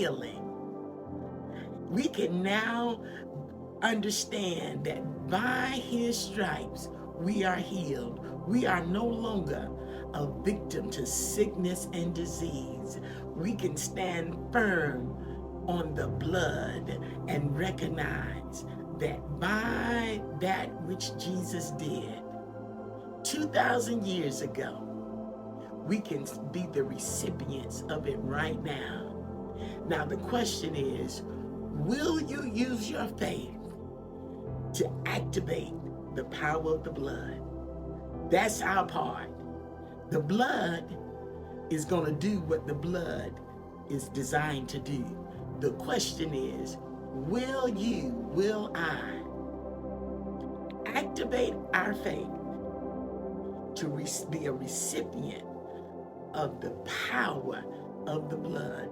healing. We can now understand that by his stripes we are healed. We are no longer a victim to sickness and disease. We can stand firm on the blood and recognize that by that which Jesus did 2,000 years ago, we can be the recipients of it right now. Now the question is, will you use your faith to activate the power of the blood? That's our part. The blood is going to do what the blood is designed to do. The question is, will I activate our faith to be a recipient of the power of the blood?